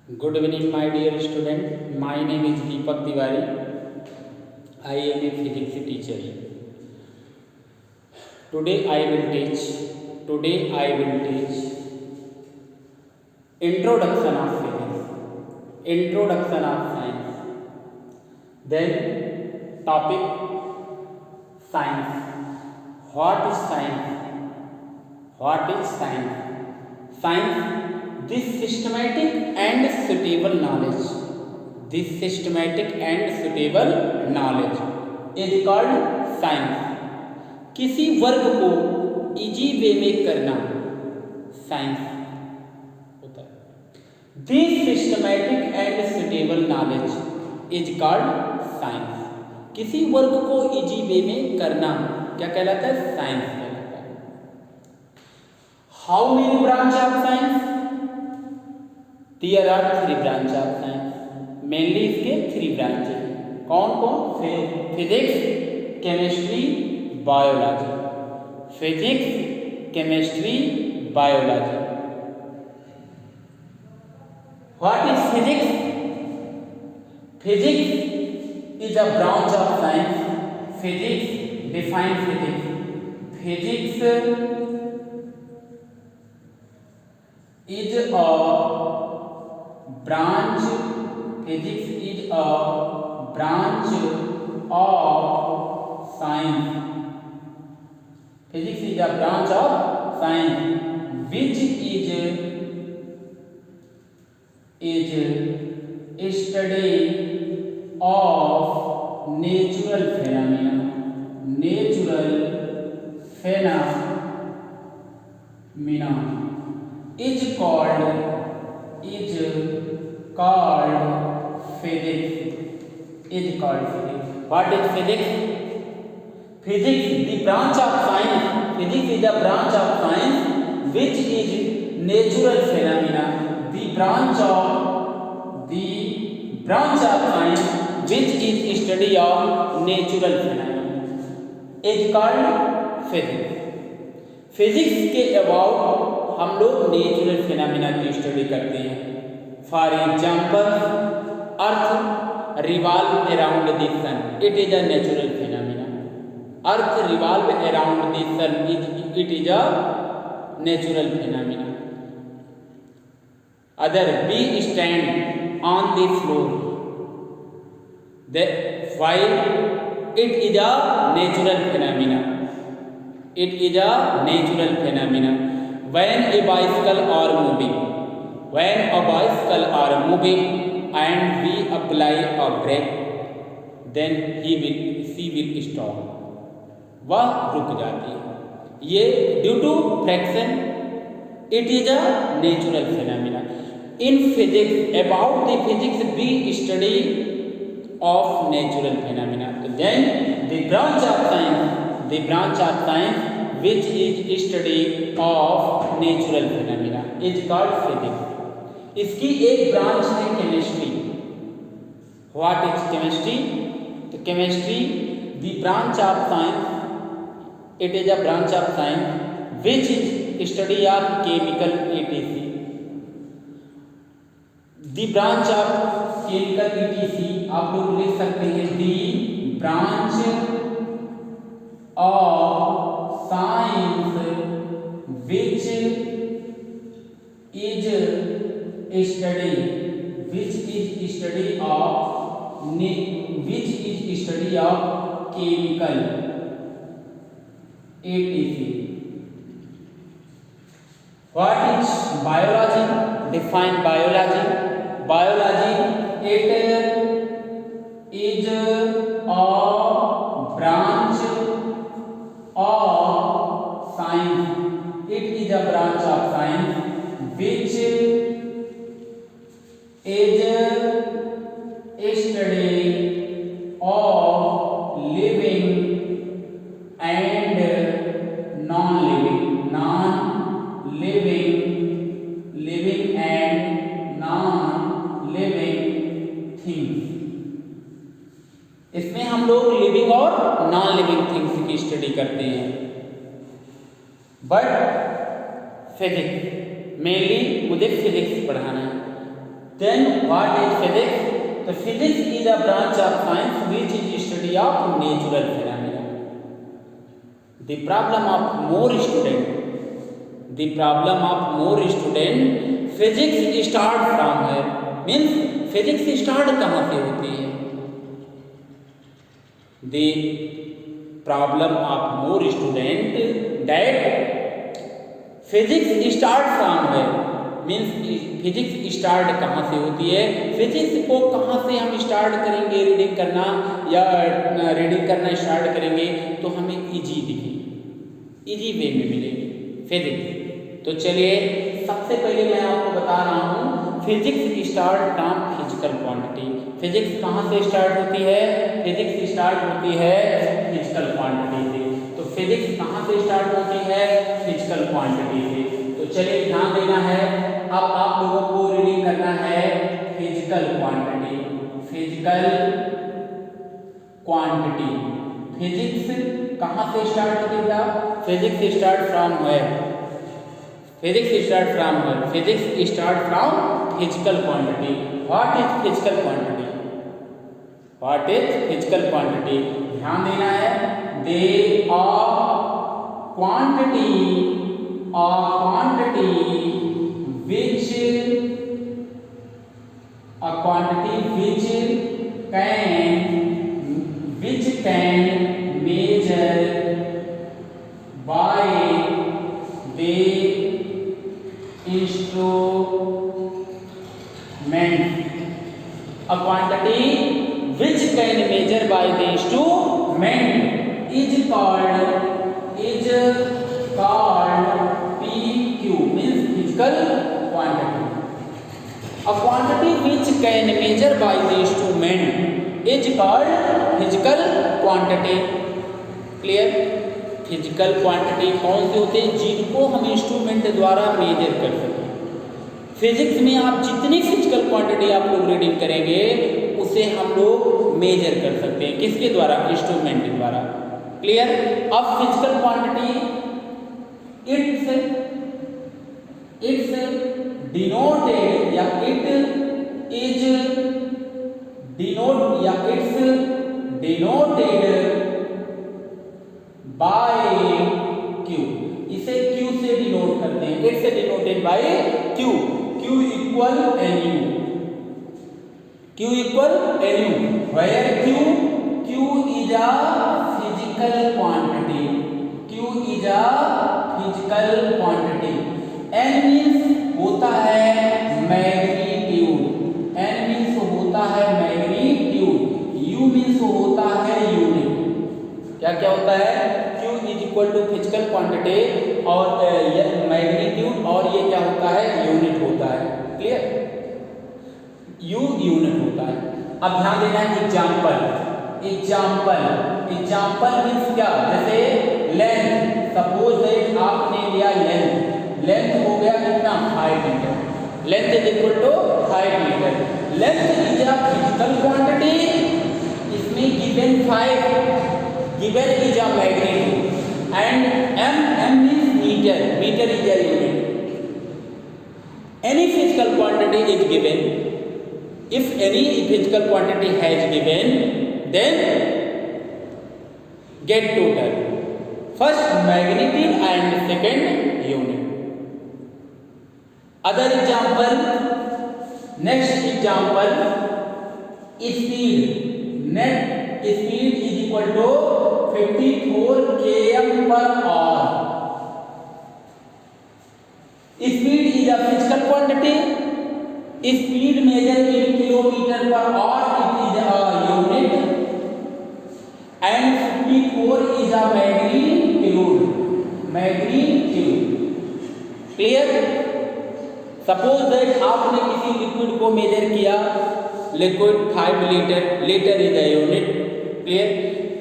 Good evening, my dear student. My name is Deepak Tiwari. I am a physics teacher. Today I will teach. Introduction of physics, introduction of science. Then topic science. What is science? What is science? Science, this systematic and suitable knowledge. This systematic and suitable knowledge is called science. किसी work को easy way में करना science होता है. This systematic and suitable knowledge is called science. किसी work को easy way में करना क्या कहलाता है? साइंस कहलाता है. How many branch of science? There are 3 branch of science. Mainly इसके 3 ब्रांच है. कौन कौन? Physics, chemistry, biology. Physics, chemistry, biology. What is physics? Physics is a branch of science. Physics, define physics. Physics is a branch. Physics is a branch of science. Physics is a branch of science which is study of natural phenomena. Natural phenomena is called physics. Is called physics. What is physics? Physics, the branch of science. Physics is a branch of science which is natural phenomena. The branch of science which is study of natural phenomena is called physics. Physics के about हम लोग natural phenomena की study करते हैं. For example, earth revolve around the sun. It is a natural phenomena. Earth revolve around the sun. It is a natural phenomena. Other, be stand on the floor while it is a natural phenomena. It is a natural phenomena. When a bicycle are moving and we apply a brake, then she will stop. वह रुक जाती है. ये due to friction. It is a natural phenomena. In physics, about the physics we study of natural phenomena. Then the branch of science which is study of natural phenomena is called physics. इसकी एक branch है chemistry. What is chemistry? तो chemistry, the branch of science. It is a branch of science which is study of chemical etc. The branch of chemical etc. आप लोग लिख सकते हैं the branch of science which is study of chemical etc. What is biology? Define biology. Biology, it is a branch of science. It is a branch of science which is study of living and living and non-living things. इसमें हम लोग living और non living things की study करते हैं. But physics mainly मुझे physics पढ़ाना है. Then what is physics? The physics is a branch of science which is study of natural phenomena. The problem of more student, physics start from here. Means physics start कहाँ से होती है? The problem of more student that physics start from here. Means physics start कहाँ से होती है? Physics को कहाँ से हम स्टार्ट करेंगे रीडिंग करना, या रीडिंग करना स्टार्ट करेंगे तो हमें इजी दिखेगी, इजी वे में मिलेगी फिजिक्स। तो चलिए सबसे पहले मैं आपको बता रहा हूँ physics start from physical quantity. Physics कहाँ से स्टार्ट होती है? फिजिक्स स्टार्ट होती है फिजिकल क्वांटिटी से। तो फिजिक्स कहाँ से स्टार्ट होती है? फिजिकल क्वांटिटी से। तो चलिए ध्यान देना है, अब आप लोगों को रीडिंग करना है physical quantity. Physical quantity, physics कहाँ से स्टार्ट होती है? Physics start from where? Physics start from where? Physics start from physical quantity. What is physical quantity? What is physical quantity? ध्यान देना है, they are quantity which can measure by the instrument. A quantity which can measure by the instrument is called PQ, means physical quantity. A quantity which can measure by the instrument is called physical quantity. Clear? Physical quantity कौन से होते हैं? जिनको हम instrument द्वारा major कर सकें। Physics में आप जितनी फिजिकल क्वांटिटी आप लोग रीडिंग करेंगे उसे हम लोग मेजर कर सकते हैं। किसके द्वारा? इंस्ट्रूमेंट द्वारा। क्लियर? अब फिजिकल क्वांटिटी इट्स डिनोटेड या it is denoted by Q. इसे क्यू से डिनोट करते हैं, इट से denoted by Q. Q equal N U, Q equal N U, where Q is a physical quantity. Q is a physical quantity. N means होता है magnitude, N means होता है magnitude, you means होता है unit. क्या क्या होता है? Q is equal to physical quantity और मैग्नीट्यूड, और ये क्या होता है? यूनिट होता है। क्लियर? U यूनिट होता है। अब ध्यान देना है एग्जाम्पल मीन्स क्या? जैसे लेंथ, सपोज दैट आपने लिया लेंथ हो गया कितना? 5 metre. Length is equal to 5 metre. Length is a physical quantity, इसमें given 5, given is a magnitude, and m means meter is a unit. Any physical quantity is given. If any physical quantity has given, then get total. First magnitude and second unit. Other example, next example, speed. Net speed is equal to 54 km/h. Speed is a physical quantity. Speed measured in kilometer per hour, it is a unit, and 54 is a magnitude. Clear? Suppose that आपने किसी liquid को major किया, liquid 5 litre is a unit. Clear?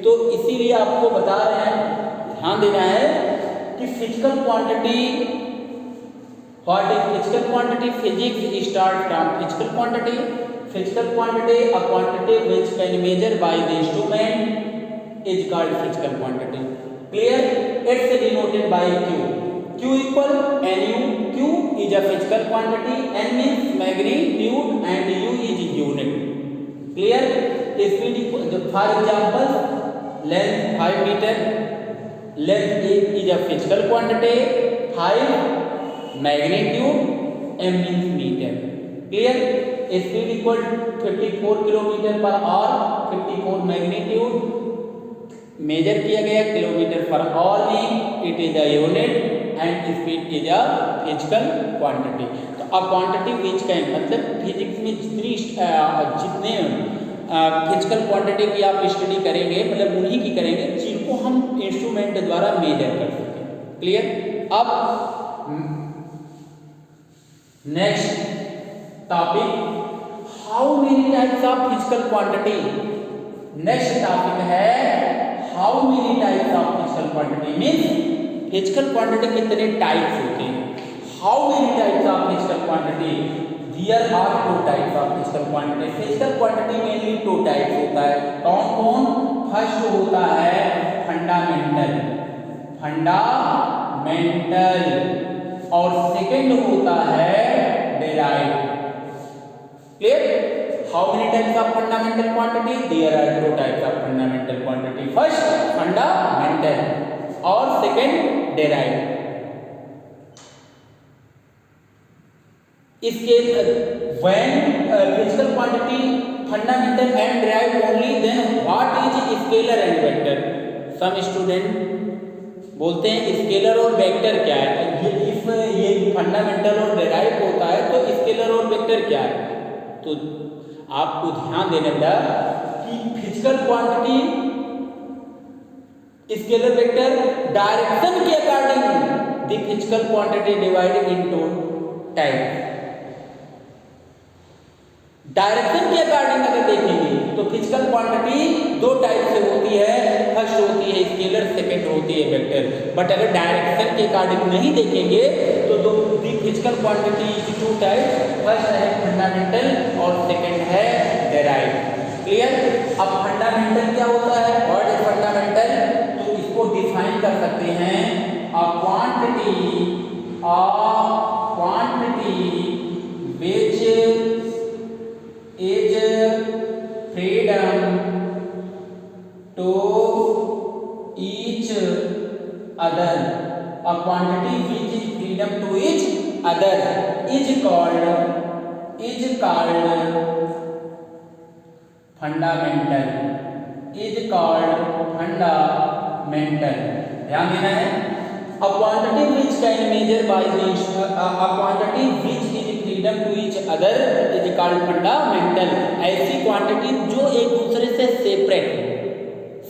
तो इसीलिए आपको बता रहे हैं, ध्यान देना है कि physical quantity, what is physical quantity? Physics start from physical quantity. Physical quantity, a quantity which can measure by the instrument is called physical quantity. Clear? It's denoted by Q. Q equal Nu. Q is a physical quantity, N means magnitude speed, for example length 5 metre, length is a physical quantity, 5 magnitude, m means metre. Clear? Speed equal 54 kilometre per hour, 54 magnitude measure किया गया kilometre per hour में, it is a unit and speed is a physical quantity. तो a quantity which can, मतलब physics में जितने physical quantity की आप study करेंगे, मतलब उन्हीं की करेंगे जिनको हम इंस्ट्रूमेंट द्वारा मेजर कर सकें। क्लियर? अब next topic, how many types of physical quantity. Next topic है how many types of physical quantity, means physical quantity कितने टाइप्स होते हैं। How many types of physical quantity, there are 2 types of physical quantity. Physical quantity mainly 2 types होता है। कौन कौन? First होता है फंडामेंटल, और सेकंड होता है derived. Clear? How many types of fundamental quantity, there are 2 types of fundamental quantity, first fundamental और सेकंड डेराइव्ड। इसके when physical quantity fundamental and derived only, then what is scalar and vector? some student बोलते हैं scalar और vector क्या है। ये fundamental और derive होता है तो स्केलर और वेक्टर क्या है। तो आपको ध्यान देने का कि physical quantity scalar vector direction के according the physical quantity divided into type. Direction के अकॉर्डिंग अगर देखेंगे तो फिजिकल क्वांटिटी 2 टाइप से होती है, फर्स्ट होती है स्केलर, सेकंड होती है वेक्टर। बट अगर डायरेक्शन के अकॉर्डिंग नहीं देखेंगे तो the physical quantity is 2 type, first है फंडामेंटल और सेकंड है डेराइव्ड। क्लियर? अब फंडामेंटल क्या होता है, व्हाट इज फंडामेंटल? तो इसको डिफाइन कर सकते हैं a quantity which is freedom to each other. A quantity which is freedom to each other is called fundamental. Is called fundamental. ध्यान देना है। A quantity which can measure by the a quantity which is freedom to each other is called fundamental. ऐसी quantity जो एक दूसरे से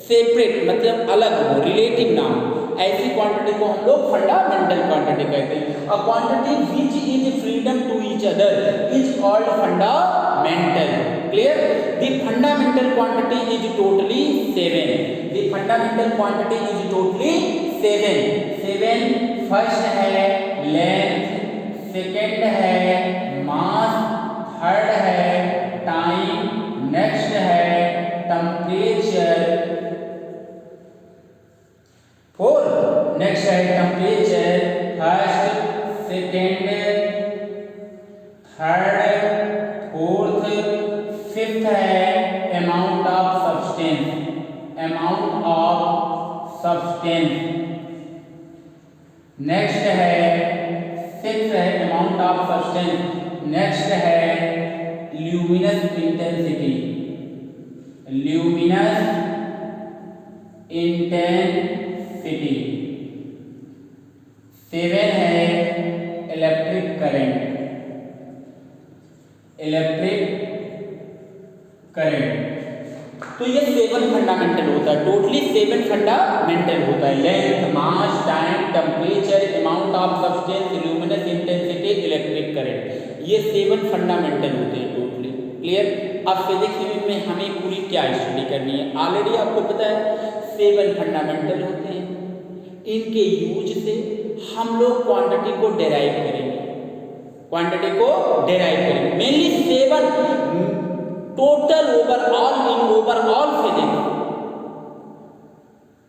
separate मतलब अलग हो, रिलेटिव ना हो, ऐसी क्वांटिटी को हम लोग फंडामेंटल क्वांटिटी कहते हैं। A quantity which is freedom to each other is called fundamental. Clear? The fundamental quantity is totally 7। The fundamental quantity is totally 7। First है लेंथ, सेकेंड है मास, थर्ड है टाइम, नेक्स्ट है temperature, next है temperature, first, second, third, fourth, fifth है amount of substance, next है six है amount of substance, next है luminous intensity, seven है इलेक्ट्रिक करंट। तो ये 7 फंडामेंटल होता है, टोटली 7 फंडामेंटल होता है। Length, mass, time, temperature, amount of substance, luminous intensity, electric current, ये 7 फंडामेंटल होते हैं टोटली। क्लियर? अब फिजिक्स में हमें पूरी क्या स्टडी करनी है, ऑलरेडी आपको पता है 7 फंडामेंटल होते हैं। इनके यूज से हम लोग क्वांटिटी को डेराइव करेंगे, मेनली 7 टोटल ओवरऑल फिजिक्स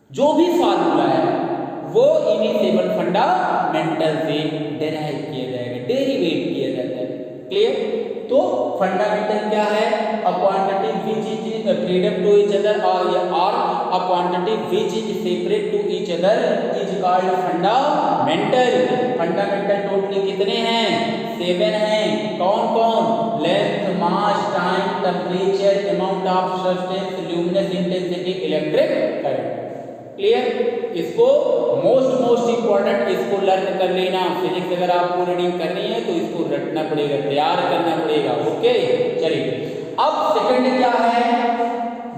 जो भी फार्मूला है वो इन्हीं 7 फंडामेंटल से डेराइव किया जाएगा, डेरिवेट किया जाता है। क्लियर? तो फंडामेंटल क्या है? A quantity which is freedom to each other और a quantity which is separate to each other is called fundamental. Fundamental totally कितने हैं? 7 हैं। कौन कौन? Length, mass, time, temperature, amount of substance, luminous intensity, electric current. Clear? इसको most important इसको learn कर लेना। फिजिक्स अगर आपको रीडिंग करनी है तो इसको रटना पड़ेगा, तैयार करना पड़ेगा। ओके, चलिए अब सेकंड क्या है?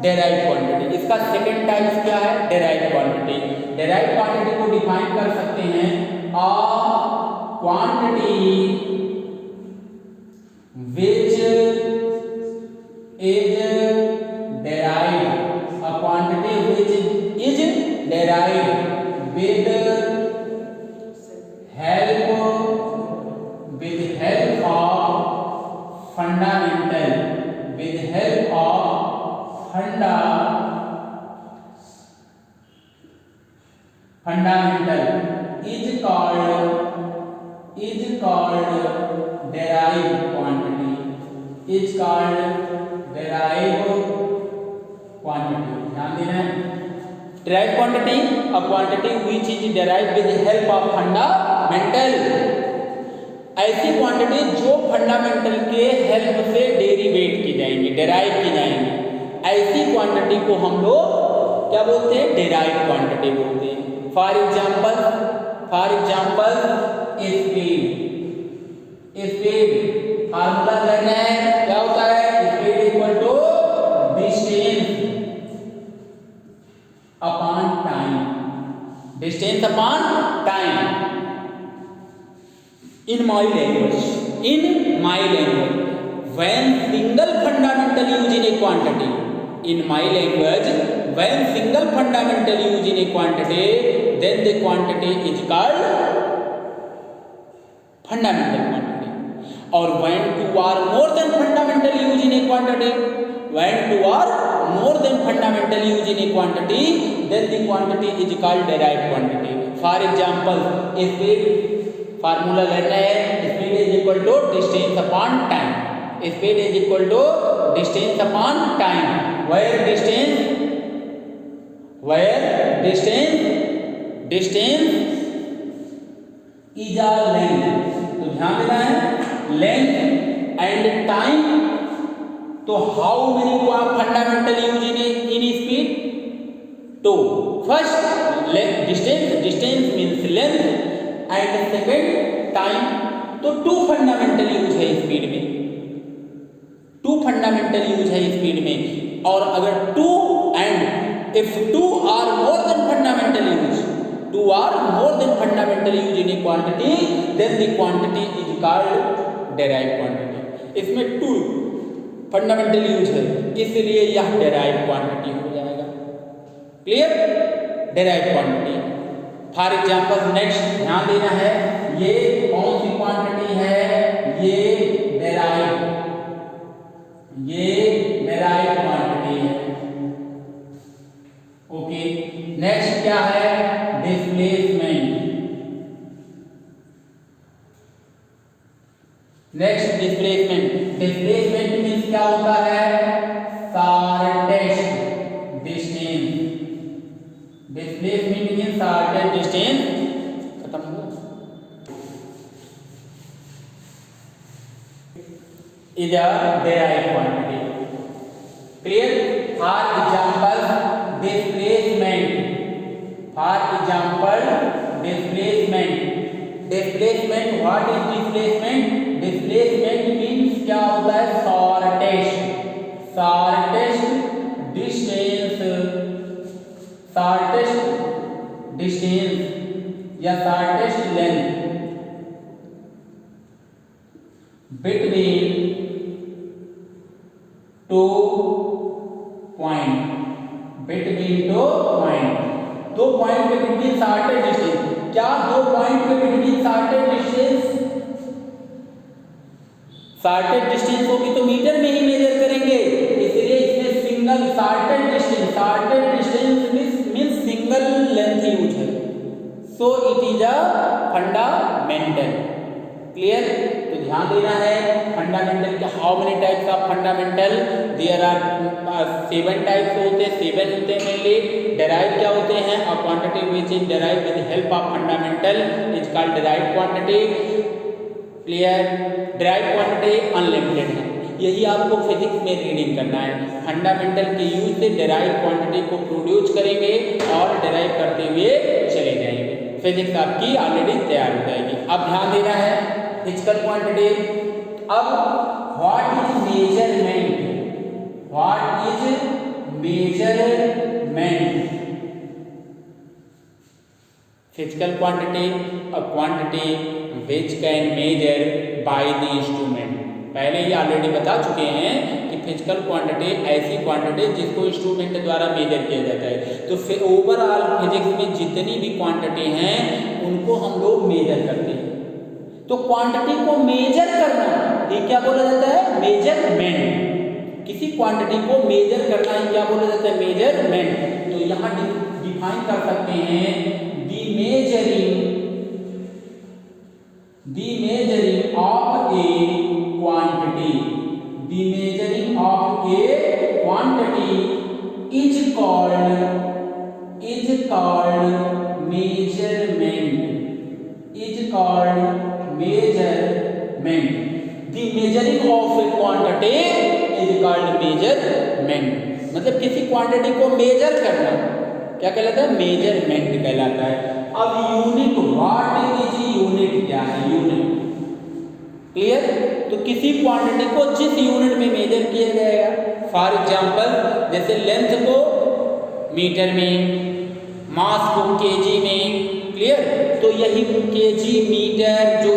Derive quantity. इसका सेकंड टाइप क्या है? Derive quantity. डेराइव क्वांटिटी को डिफाइन कर सकते हैं a quantity which is derived, a quantity which is derived with help of fundamental, with help of fundamental is called derived quantity, is called derived quantity। ध्यान देना है, derived quantity a quantity which is derived with the help of fundamental। ऐसी quantity जो fundamental के help से derivative की जाएंगी, derive की जाएंगी, ऐसी क्वांटिटी को हम लोग क्या बोलते हैं? डेराइव क्वांटिटी बोलते हैं। फॉर एग्जाम्पल स्पीड फार्मूला करना है, क्या होता है? Speed equal to distance upon time, distance upon time. in my language when single fundamental use in a quantity, in my language when single fundamental use in a quantity, then the quantity is called fundamental quantity। और when two are more than fundamental use in a quantity, when two are more than fundamental use in a quantity, then the quantity is called derived quantity। for example speed formula लेना है, speed is equal to distance upon time, speed is equal to distance upon time, where distance is our length. तो ध्यान देना है, length and time. तो how many fundamental use in speed? Two. First distance means length and second time. तो two fundamental use है speed में, two fundamental use है speed में। और अगर two and if two or more than fundamental use, two or more than fundamental use in a quantity, then the quantity is called derive quantity. इसमें two fundamental use है, इसलिए यह derive quantity हो जाएगा। Clear? Derive quantity. For example next ध्यान देना है, ये कौन सी क्वांटिटी है? ये डेराइव क्वांटिटी है। ओके, नेक्स्ट क्या है? डिस्प्लेसमेंट। नेक्स्ट डिस्प्लेसमेंट मीन्स क्या होता है? Shortest distance. Displacement means shortest distance. खत्म हो गया। Is a derived quantity. Clear? For example displacement. Displacement what is displacement? Displacement means क्या होता है? शॉर्टेस्ट डिस्टेंस या shortest length between two point. दो पॉइंट के बिटवीन शॉर्टेस्ट डिस्टेंस। क्या दो पॉइंट के between shortest distance? Shortest distance होगी तो मीटर में ही मेजर करेंगे, इसलिए इसमें single shortest distance means single length use है। So it is a fundamental. Clear? तो ध्यान देना है। फंडामेंटल के how many types of fundamental, there are 7 types होते हैं, 7 होते हैं मेनली। डेराइव क्या होते हैं? A quantity which is derive with help of fundamental is called derive quantity. Clear? Derive quantity unlimited है, यही आपको फिजिक्स में रीडिंग करना है। फंडामेंटल के यूज से डेराइव क्वांटिटी को प्रोड्यूस करेंगे और डेराइव करते हुए चले जाएंगे। फिजिक्स आपकी ऑलरेडी तैयार हो जाएगी। अब ध्यान देना है फिजिकल क्वांटिटी। अब what is measurement? What is measurement? Physical quantity a quantity which can measure by the instrument. पहले ही ऑलरेडी बता चुके हैं कि फिजिकल क्वांटिटी ऐसी क्वांटिटी जिसको इंस्ट्रूमेंट द्वारा मेजर किया जाता है। तो फिर ओवरऑल फिजिक्स में जितनी भी क्वांटिटी हैं उनको हम लोग मेजर करते हैं। तो क्वांटिटी को मेजर करना ये क्या बोला जाता है? मेजरमेंट। किसी क्वांटिटी को मेजर करना ही क्या बोला जाता है? मेजरमेंट। तो यहाँ डिफाइन कर सकते हैं the measuring of A quantity. The measuring of A quantity is called measurement. Is called measurement. The measuring of A quantity is called measurement. मतलब किसी क्वांटिटी को मेजर करना क्या कहलाता है? मेजरमेंट कहलाता है। अब यूनिट, व्हाट इज यूनिट? क्या है यूनिट? क्लियर? तो किसी क्वांटिटी को जिस यूनिट में मेजर किया जाएगा, फॉर एग्जांपल जैसे लेंथ को मीटर में, मास को केजी में। क्लियर? तो यही केजी, मीटर, जो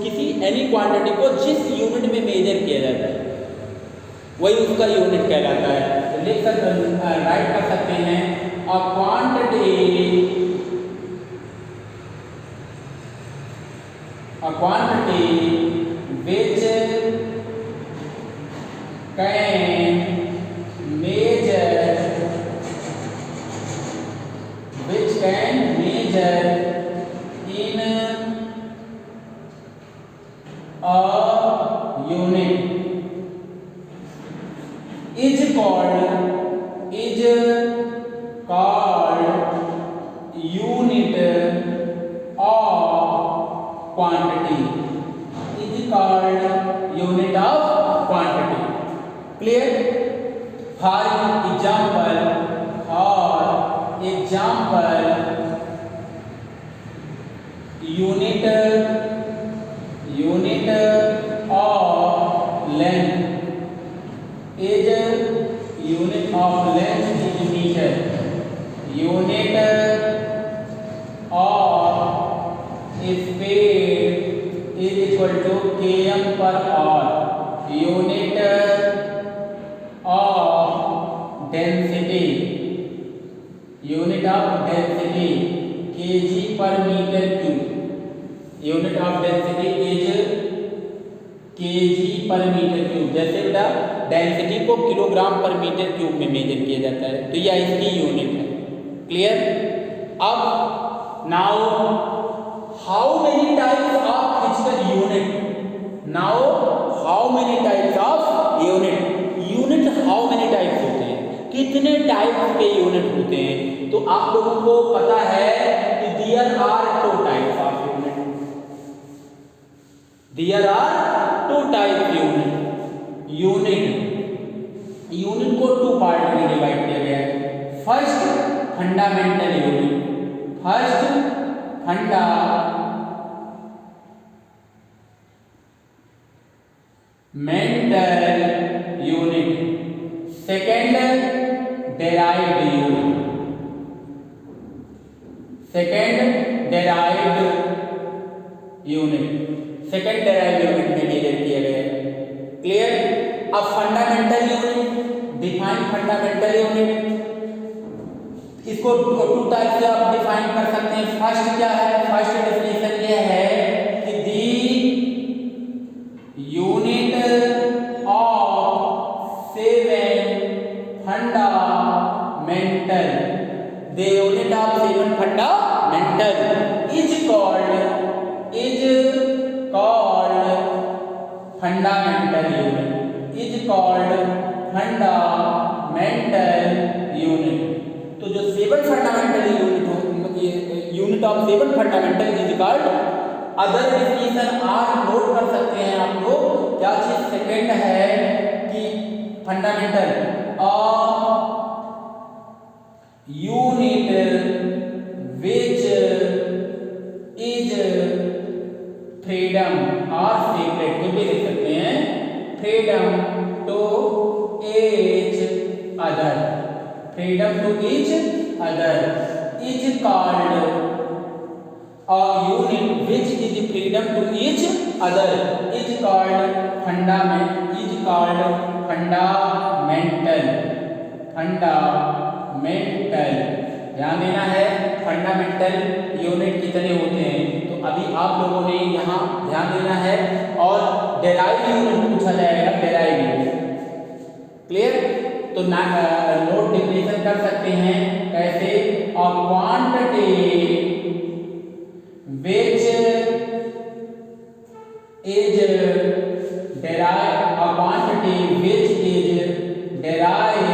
किसी एनी क्वांटिटी को जिस यूनिट में मेजर किया जाता है वही उसका यूनिट कहलाता है। तो लिख सकते, राइट कर सकते हैं a quantity which can measure in a unit is called unit of quantity. Is called unit of quantity. Clear? For example, unit of length is unit of length is meter. Unit of speed is equal to km per hour. Unit of density kg per meter cube. Unit of density is kg per meter cube. जैसे बेटा density को kilogram पर metre cube में measure किया जाता है, तो यह इसकी यूनिट है। क्लियर? अब now how many types of physical unit? Now how many types of unit? Unit how many types होते हैं? कितने टाइप्स के यूनिट होते हैं? तो आप लोगों को पता है कि there are 2 types of unit. There are 2 type unit को 2 पार्ट में डिवाइड किया गया है। First fundamental unit. First fundamental unit. Second derived unit. Second derived unit में मेजर किया गया है। क्लियर? अब fundamental unit, define fundamental unit, इसको 2 टाइप से आप डिफाइन कर सकते हैं। फर्स्ट क्या है? फर्स्ट डेफिनेशन ये है कि दी unit of 7 fundamental, the unit of 7 fundamental is called is called fundamental unit. तो जो 7 fundamental unit of 7 fundamental is called, other definition आप नोट कर सकते हैं आप लोग। क्या चीज सेकेंड है कि fundamental unit which is freedom और सेपरेट, तो भी लिख सकते हैं freedom to each other, freedom to each other is called unit which is freedom to each other is called fundamental. ध्यान देना है फंडामेंटल यूनिट कितने होते हैं, तो अभी आप लोगों ने यहाँ ध्यान देना है। और डेराइव यूनिट पूछा जाएगा, डेराइव यूनिट क्लियर। तो नोट डिफिनेशन कर सकते हैं कैसे, और quantity which is derived, a quantity which is derived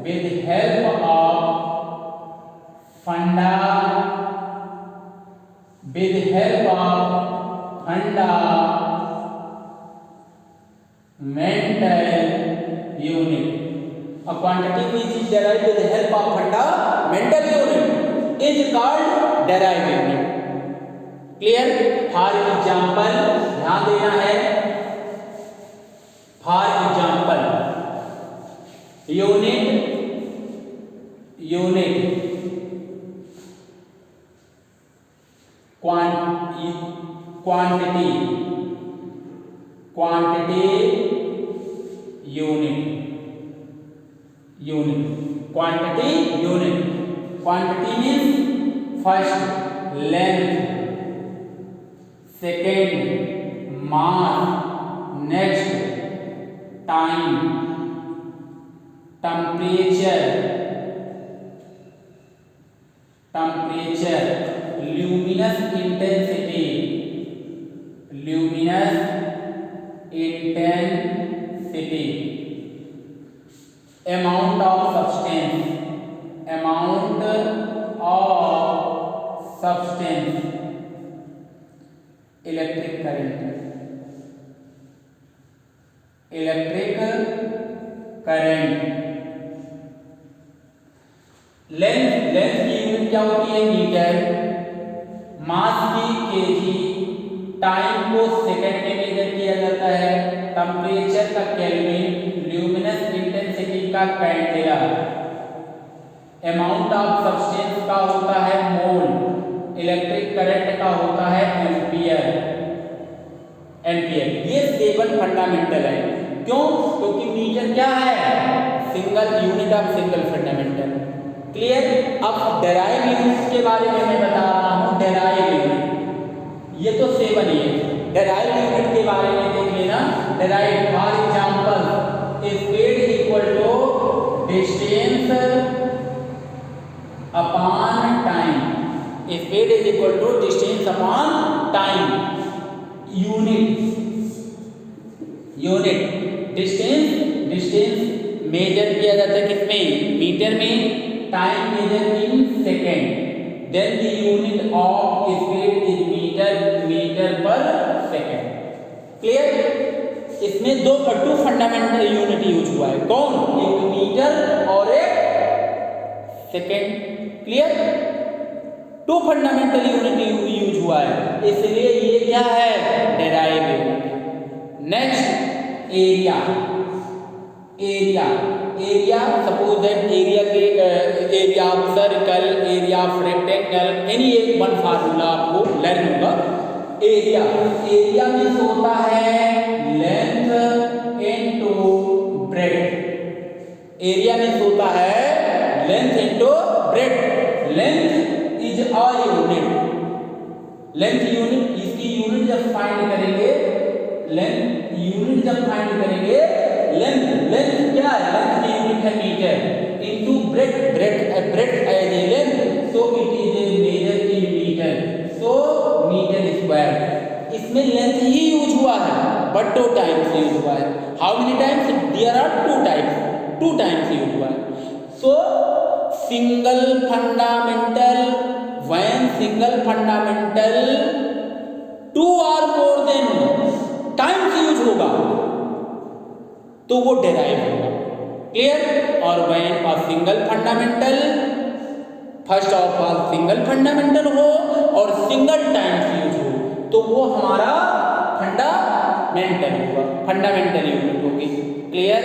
with help of fundamental unit, a quantity which is derived with the help of fundamental unit is called derived unit। Clear. For example ध्यान देना है, for example unit quantity unit. Quantity means first length, second mass, next time, temperature, luminous intensity, amount of substance, electric current, length की unit क्या होती है, metre, मास की KG, time को second में मेजर किया जाता है, टेम्परेचर का केल्विन, ल्यूमिनस इंटेंसिटी का कैंडेला, अमाउंट ऑफ सब्सटेंस का होता है मोल, इलेक्ट्रिक करंट का होता है एम्पियर। ये 7 फंडामेंटल है। क्यों? क्योंकि मीटर क्या है, single unit of single fundamental. Clear. अब डेराइव यूनिट के बारे में मैं बता रहा हूं, डेराइव यूनिट ये तो 7 ही है, डेराइव यूनिट के बारे में देख लेना। Derive for example speed equal to distance upon time, speed is equal to distance upon time. Unit distance measure किया जाता है किसमें, मीटर में, time measure in second, then the unit of speed is meter per second. Clear. इसमें two fundamental unit use हुआ है, कौन, एक मीटर और एक second. Clear. 2 fundamental unit use हुआ है, इसलिए ये क्या है, derive unit. Next area, suppose that area of circle, area of rectangle, any एक वन फार्मूला आपको लर्न होगा। एरिया मीन्स होता है length into breadth. Area means होता है length into breadth. Length is a unit, इसकी यूनिट जब find करेंगे, लेंथ क्या है, लेंथ की यूनिट है meter, into breadth as a length, so it is a measure in meter, so meter square. इस इसमें लेंथ ही यूज हुआ है बट 2 टाइम्स यूज हुआ है। How many times? There are 2 times, 2 times use हुआ है। So single fundamental, when single fundamental 2 और more than times use होगा तो वो डेराइव होगा। क्लियर? और when a single fundamental, first of all single fundamental हो और सिंगल टाइम्स यूज हो तो वो हमारा फंडामेंटल हुआ, फंडामेंटल यूनिट होगी। क्लियर?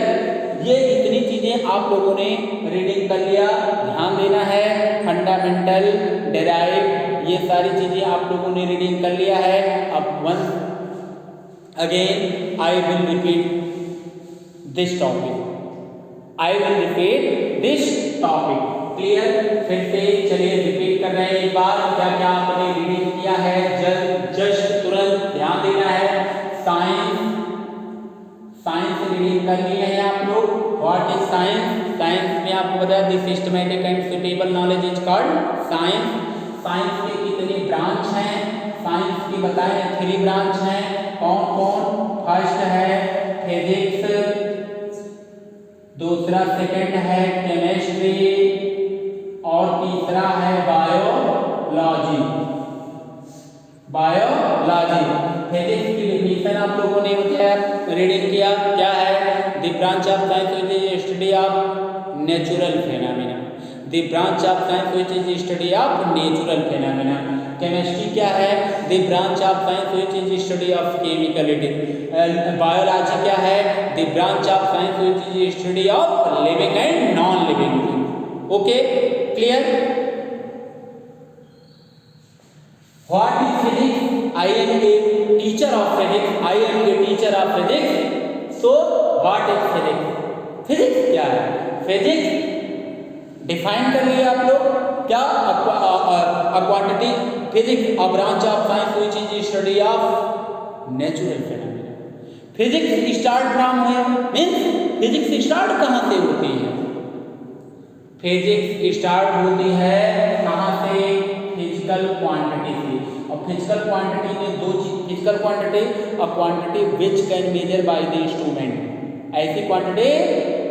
ये इतनी चीजें आप लोगों ने रीडिंग कर लिया, ध्यान देना है। फंडामेंटल, डेराइव, ये सारी चीजें आप लोगों ने रीडिंग कर लिया है। अब once again I will repeat this topic, I will repeat this topic. Clear? फिर से चलिए रिपीट कर रहे हैं एक बार, क्या क्या आपने रीडिंग किया है जस्ट तुरंत ध्यान देना है। साइंस, साइंस रीडिंग कर लिए हैं आप लोग। What is science? साइंस में आपको बताया the systematic and suitable knowledge is called science. Science के कितने ब्रांच हैं? साइंस की बताएं 3 ब्रांच हैं। कौन कौन? फर्स्ट है फिजिक्स, दूसरा सेकंड है केमिस्ट्री और तीसरा है बायोलॉजी। बायोलॉजी, फिजिक्स की डिफिनेशन आप लोगों ने बताया, रीडिंग किया, क्या है? The branch of science which is study of natural phenomena. The branch of science which is study of natural phenomena. Chemistry क्या है? The branch of science which is study of chemicality. Biology क्या है? The branch of science which is study of living and non living things. Okay, clear? What is physics? I am a teacher of physics, I am a teacher of physics. So what is physics? Physics क्या है? Physics define कर लिए आप लोग, क्या? A quantity, physics a branch of science which is study of natural phenomena. Physics start from where? Means physics start कहां से होती है? फिजिक्स स्टार्ट होती है कहां से? फिजिकल क्वांटिटी से। और फिजिकल क्वांटिटी में 2 चीज, physical quantity, a quantity which can measure by the instrument. ऐसी quantity,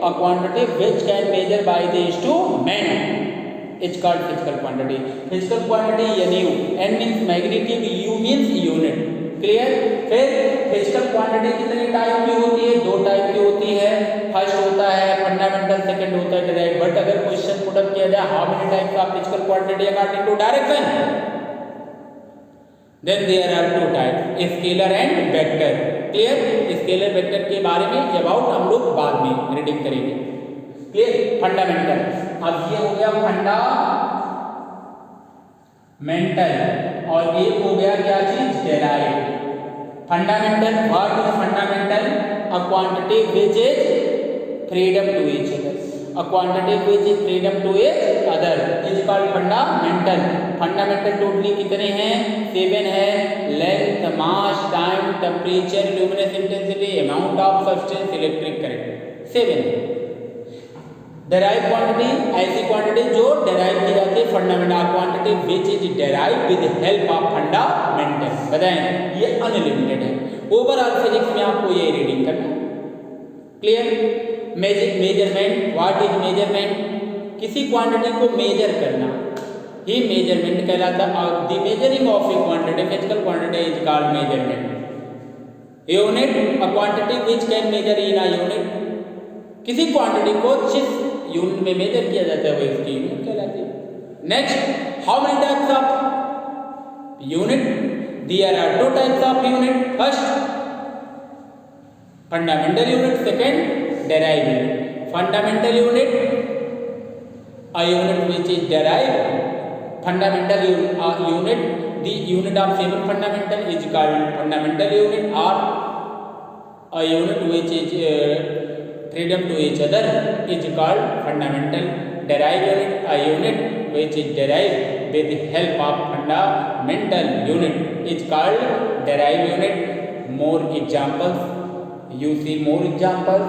a quantity which can measure by the instrument is called physical quantity. Physical quantity NU, N means magnitude, U means unit. Clear? फिर physical quantity कितने type की होती है? 2 type की होती है। First होता है फंडामेंटल, सेकंड होता है डेराइव। बट अगर क्वेश्चन पुट अप किया जाए how many types of physical quantity according to direction, then there are 2 types, scalar and vector. Clear? Scalar vector के बारे में अबाउट हम लोग बाद में रीडिंग करेंगे। क्लियर? फंडामेंटल, अब ये हो गया फंडामेंटल और ये हो गया क्या चीज? Derive. Fundamental, what is fundamental? A quantity which is freedom to each other. A quantity which is freedom to each other is called fundamental. Fundamental totally कितने हैं? 7 है। Length, mass, time, temperature, luminous intensity, amount of substance, electric current, 7 है। Derive quantity, ऐसी quantity जो derive की जाती है fundamental. Quantity which is derive with help of fundamental. बताएं, ये अनलिमिटेड है। ओवरऑल फिजिक्स में आपको ये रीडिंग करना है। Clear? Measurement, what is measurement? किसी क्वांटिटी को मेजर करना ही मेजरमेंट कहलाता है। और the measuring of A quantity, physical quantity is called measurement. Unit, a quantity which can measure in a unit. किसी क्वांटिटी को जिस यूनिट में मेजर किया जाता है वो इसकी यूनिट कहलाती है। Next, how many types of unit? There are 2 types of unit. First fundamental unit, second derive unit. Fundamental unit, a unit which is derived. Fundamental unit, the unit of 7 fundamental is called fundamental unit, or a unit which is freedom to each other is called fundamental. Derived unit, a unit which is derived with the help of fundamental unit is called derived unit. More examples, you see more examples